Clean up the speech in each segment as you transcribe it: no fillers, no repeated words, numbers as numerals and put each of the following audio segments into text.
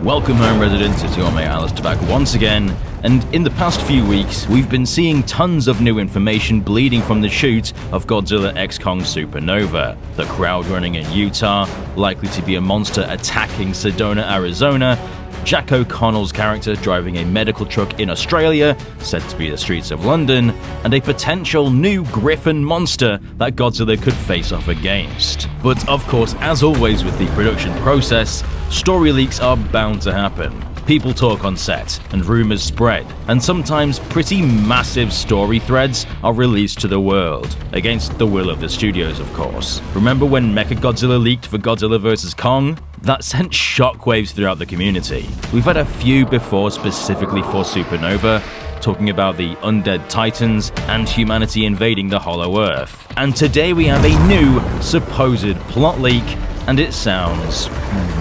Welcome home residents, it's your mate Alistair back once again, and in the past few weeks we've been seeing tons of new information bleeding from the shoot of Godzilla X Kong Supernova. The crowd running in Utah, likely to be a monster attacking Sedona, Arizona, Jack O'Connell's character driving a medical truck in Australia, said to be the streets of London, and a potential new griffin monster that Godzilla could face off against. But of course, as always with the production process, story leaks are bound to happen. People talk on set, and rumors spread, and sometimes pretty massive story threads are released to the world, against the will of the studios of course. Remember when Mechagodzilla leaked for Godzilla vs. Kong? That sent shockwaves throughout the community. We've had a few before specifically for Supernova, talking about the undead titans and humanity invading the Hollow Earth. And today we have a new supposed plot leak, and it sounds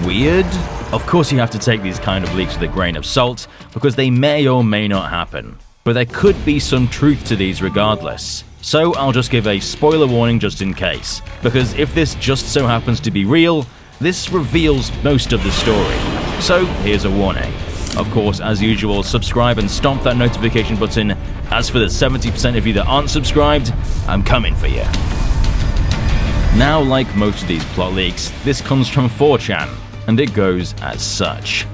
weird? Of course you have to take these kind of leaks with a grain of salt, because they may or may not happen. But there could be some truth to these regardless. So I'll just give a spoiler warning just in case, because if this just so happens to be real, this reveals most of the story. So here's a warning. Of course, as usual, subscribe and stomp that notification button. As for the 70% of you that aren't subscribed, I'm coming for you. Now, like most of these plot leaks, this comes from 4chan, and it goes as such.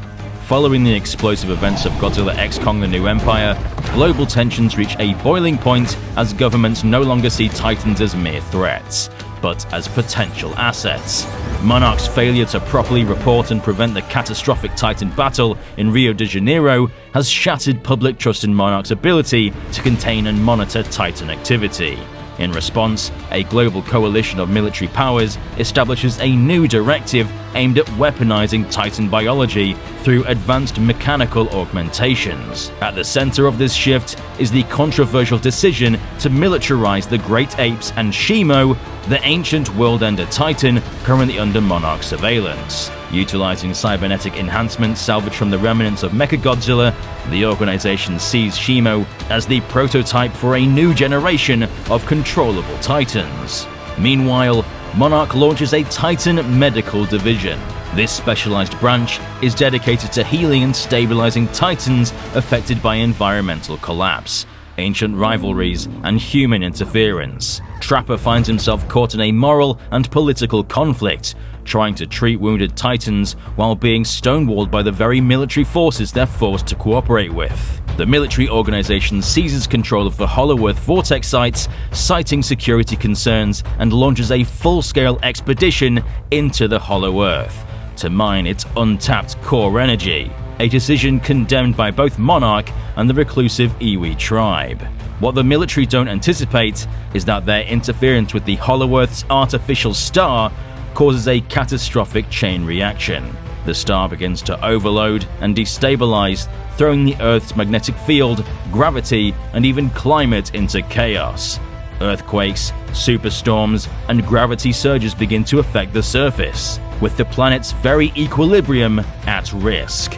Following the explosive events of Godzilla X Kong: The New Empire, global tensions reach a boiling point as governments no longer see titans as mere threats, but as potential assets. Monarch's failure to properly report and prevent the catastrophic Titan battle in Rio de Janeiro has shattered public trust in Monarch's ability to contain and monitor Titan activity. In response, a global coalition of military powers establishes a new directive aimed at weaponizing Titan biology through advanced mechanical augmentations. At the center of this shift is the controversial decision to militarize the Great Apes and Shimo, the ancient world-ender Titan currently under Monarch surveillance. Utilizing cybernetic enhancements salvaged from the remnants of Mechagodzilla, the organization sees Shimo as the prototype for a new generation of controllable Titans. Meanwhile, Monarch launches a Titan medical division. This specialized branch is dedicated to healing and stabilizing Titans affected by environmental collapse, ancient rivalries, and human interference. Trapper finds himself caught in a moral and political conflict, trying to treat wounded Titans while being stonewalled by the very military forces they're forced to cooperate with. The military organization seizes control of the Hollow Earth vortex sites, citing security concerns, and launches a full-scale expedition into the Hollow Earth to mine its untapped core energy, a decision condemned by both Monarch and the reclusive Iwi tribe. What the military don't anticipate is that their interference with the Hollow Earth's artificial star causes a catastrophic chain reaction. The star begins to overload and destabilize, throwing the Earth's magnetic field, gravity, and even climate into chaos. Earthquakes, superstorms, and gravity surges begin to affect the surface, with the planet's very equilibrium at risk.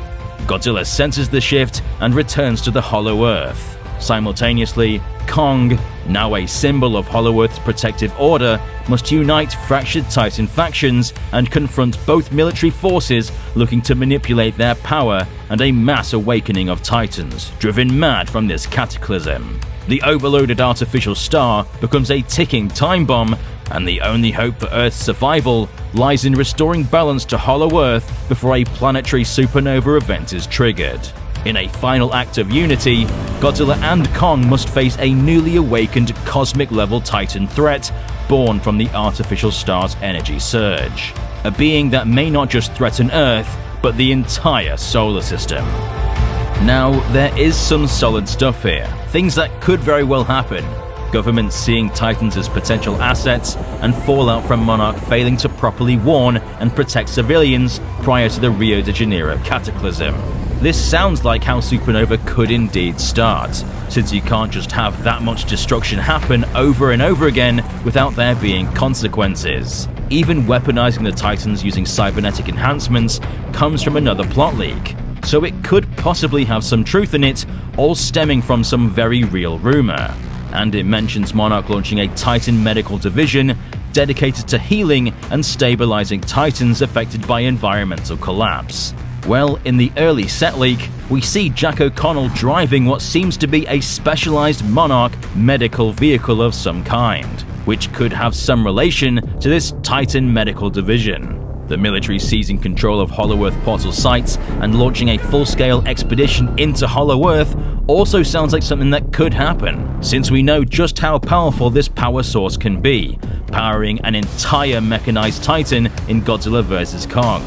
Godzilla senses the shift and returns to the Hollow Earth. Simultaneously, Kong, now a symbol of Hollow Earth's protective order, must unite fractured Titan factions and confront both military forces looking to manipulate their power and a mass awakening of Titans, driven mad from this cataclysm. The overloaded artificial star becomes a ticking time bomb, and the only hope for Earth's survival lies in restoring balance to Hollow Earth before a planetary supernova event is triggered. In a final act of unity, Godzilla and Kong must face a newly awakened cosmic-level Titan threat born from the artificial star's energy surge. A being that may not just threaten Earth, but the entire solar system. Now, there is some solid stuff here, things that could very well happen. Governments seeing Titans as potential assets, and fallout from Monarch failing to properly warn and protect civilians prior to the Rio de Janeiro cataclysm. This sounds like how Supernova could indeed start, since you can't just have that much destruction happen over and over again without there being consequences. Even weaponizing the Titans using cybernetic enhancements comes from another plot leak, so it could possibly have some truth in it, all stemming from some very real rumor. And it mentions Monarch launching a Titan medical division dedicated to healing and stabilizing Titans affected by environmental collapse. Well, in the early set leak, we see Jack O'Connell driving what seems to be a specialized Monarch medical vehicle of some kind, which could have some relation to this Titan medical division. The military seizing control of Hollow-Earth portal sites and launching a full-scale expedition into Hollow-Earth also sounds like something that could happen, since we know just how powerful this power source can be, powering an entire mechanized Titan in Godzilla vs. Kong.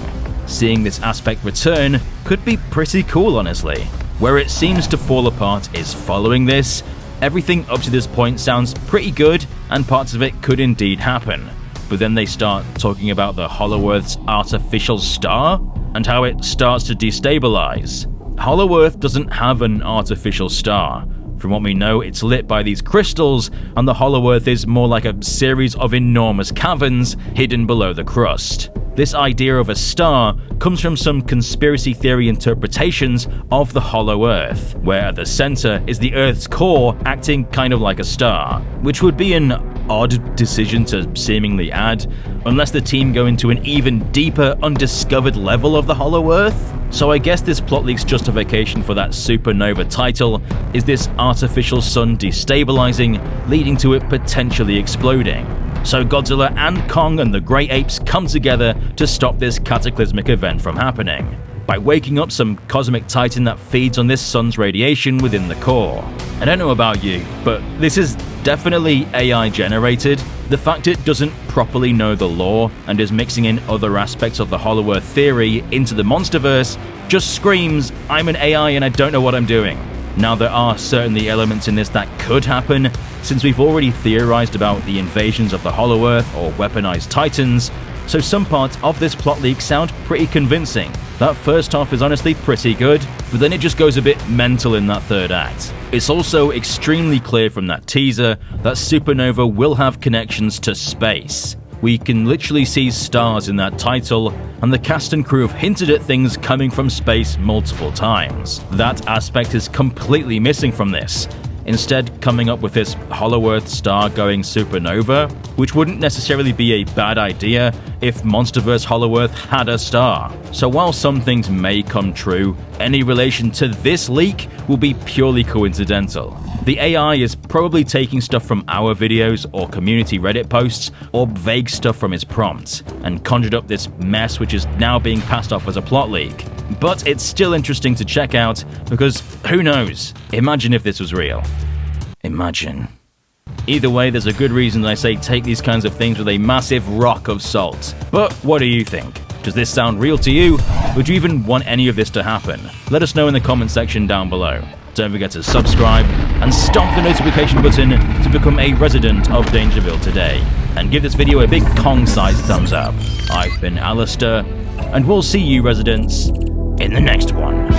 Seeing this aspect return could be pretty cool, honestly. Where it seems to fall apart is following this. Everything up to this point sounds pretty good, and parts of it could indeed happen. But then they start talking about the Hollow-Earth's artificial star, and how it starts to destabilize. Hollow-Earth doesn't have an artificial star. From what we know, it's lit by these crystals, and the Hollow-Earth is more like a series of enormous caverns hidden below the crust. This idea of a star comes from some conspiracy theory interpretations of the Hollow-Earth, where at the center is the Earth's core acting kind of like a star, which would be an odd decision to seemingly add, unless the team go into an even deeper, undiscovered level of the Hollow-Earth. So I guess this plot leak's justification for that Supernova title is this artificial sun destabilizing, leading to it potentially exploding. So Godzilla and Kong and the Great Apes come together to stop this cataclysmic event from happening, by waking up some cosmic titan that feeds on this sun's radiation within the core. I don't know about you, but this is definitely AI generated. The fact it doesn't properly know the lore and is mixing in other aspects of the Hollow-Earth theory into the monsterverse just screams, I'm an AI and I don't know what I'm doing. Now, there are certainly elements in this that could happen, since we've already theorized about the invasions of the Hollow-Earth or weaponized titans, so some parts of this plot leak sound pretty convincing. That first half is honestly pretty good, but then it just goes a bit mental in that third act. It's also extremely clear from that teaser that Supernova will have connections to space. We can literally see stars in that title, and the cast and crew have hinted at things coming from space multiple times. That aspect is completely missing from this, instead coming up with this Hollow-Earth star going supernova, which wouldn't necessarily be a bad idea if Monsterverse Hollow-Earth had a star. So while some things may come true, any relation to this leak will be purely coincidental. The AI is probably taking stuff from our videos or community Reddit posts or vague stuff from his prompts, and conjured up this mess which is now being passed off as a plot leak. But it's still interesting to check out, because who knows? Imagine if this was real. Imagine. Either way, there's a good reason I say take these kinds of things with a massive rock of salt. But what do you think? Does this sound real to you? Would you even want any of this to happen? Let us know in the comment section down below. Don't forget to subscribe and stomp the notification button to become a resident of Dangerville today. And give this video a big Kong-sized thumbs up. I've been Alistair, and we'll see you residents in the next one.